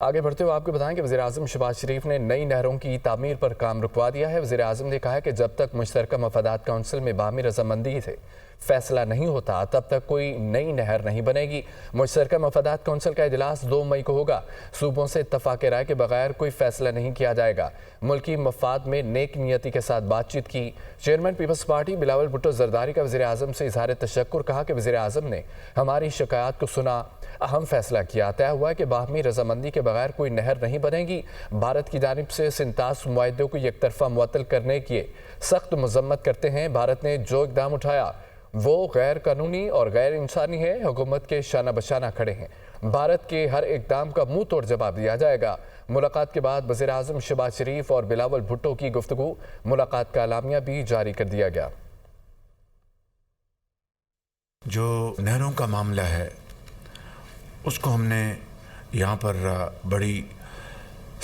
آگے بڑھتے ہوئے آپ کو بتائیں کہ وزیراعظم شہباز شریف نے نئی نہروں کی تعمیر پر کام رکوا دیا ہے۔ وزیراعظم نے کہا ہے کہ جب تک مشترکہ مفادات کونسل میں باہمی رضامندی سے فیصلہ نہیں ہوتا تب تک کوئی نئی نہر نہیں بنے گی۔ مشترکہ مفادات کونسل کا اجلاس 2 مئی کو ہوگا۔ صوبوں سے اتفاق رائے کے بغیر کوئی فیصلہ نہیں کیا جائے گا۔ ملکی مفاد میں نیک نیتی کے ساتھ بات چیت کی۔ چیئرمین پیپلز پارٹی بلاول بھٹو زرداری کا وزیراعظم سے اظہار تشکر، کہا کہ وزیراعظم نے ہماری شکایات کو سنا، اہم فیصلہ کیا۔ طے ہوا ہے کہ باہمی رضامندی کے بغیر کوئی نہر نہیں بنے گی۔ بھارت کی جانب سے سنتاس معاہدوں کو یک طرفہ معطل کرنے کی سخت مذمت کرتے ہیں۔ بھارت نے جو اقدام اٹھایا وہ غیر قانونی اور غیر انسانی ہے۔ حکومت کے شانہ بشانہ کھڑے ہیں۔ بھارت کے ہر اقدام کا منہ توڑ جواب دیا جائے گا۔ ملاقات کے بعد وزیراعظم شہباز شریف اور بلاول بھٹو کی گفتگو، ملاقات کا اعلامیہ بھی جاری کر دیا گیا۔ جو نہروں کا معاملہ ہے اس کو ہم نے یہاں پر بڑی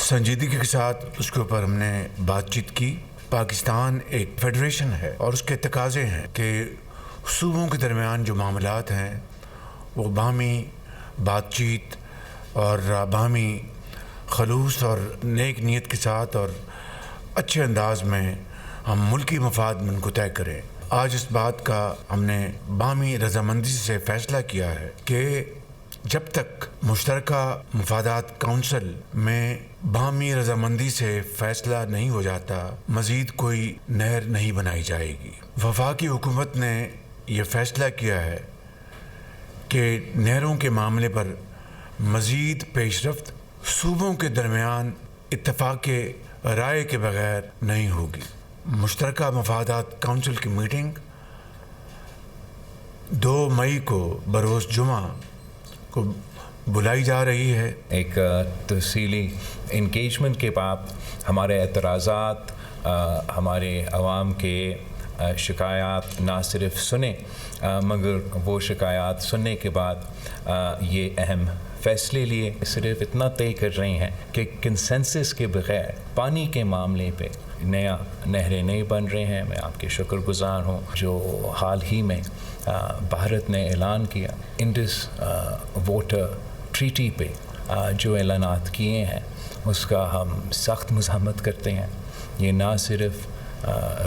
سنجیدگی کے ساتھ اس کے اوپر ہم نے بات چیت کی۔ پاکستان ایک فیڈریشن ہے اور اس کے تقاضے ہیں کہ صوبوں کے درمیان جو معاملات ہیں وہ باہمی بات چیت اور باہمی خلوص اور نیک نیت کے ساتھ اور اچھے انداز میں ہم ملکی مفاد میں ان کو طے کریں۔ آج اس بات کا ہم نے باہمی رضامندی سے فیصلہ کیا ہے کہ جب تک مشترکہ مفادات کونسل میں باہمی رضامندی سے فیصلہ نہیں ہو جاتا مزید کوئی نہر نہیں بنائی جائے گی۔ وفاقی حکومت نے یہ فیصلہ کیا ہے کہ نہروں کے معاملے پر مزید پیش رفت صوبوں کے درمیان اتفاق رائے کے بغیر نہیں ہوگی۔ مشترکہ مفادات کونسل کی میٹنگ 2 مئی کو بروز جمعہ کو بلائی جا رہی ہے۔ ایک تفصیلی انگیجمنٹ کے بعد ہمارے اعتراضات، ہمارے عوام کے شکایات نہ صرف سنے مگر وہ شکایات سننے کے بعد یہ اہم فیصلے لیے۔ صرف اتنا طے کر رہے ہیں کہ کنسنسس کے بغیر پانی کے معاملے پہ نیا نہریں نہیں بن رہے ہیں۔ میں آپ کے شکر گزار ہوں جو حال ہی میں بھارت نے اعلان کیا انڈس واٹر ٹریٹی پہ جو اعلانات کیے ہیں اس کا ہم سخت مذمت کرتے ہیں۔ یہ نہ صرف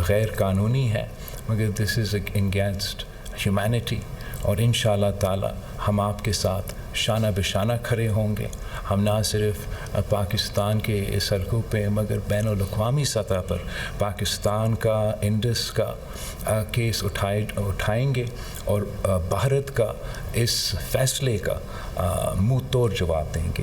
غیر قانونی ہے مگر دس از اگینسٹ ہیومینٹی، اور انشاءاللہ تعالی ہم آپ کے ساتھ شانہ بشانہ کھڑے ہوں گے۔ ہم نہ صرف پاکستان کے اس حلقوں پہ مگر بین الاقوامی سطح پر پاکستان کا انڈس کا کیس اٹھائیں گے اور بھارت کا اس فیصلے کا منہ توڑ جواب دیں گے۔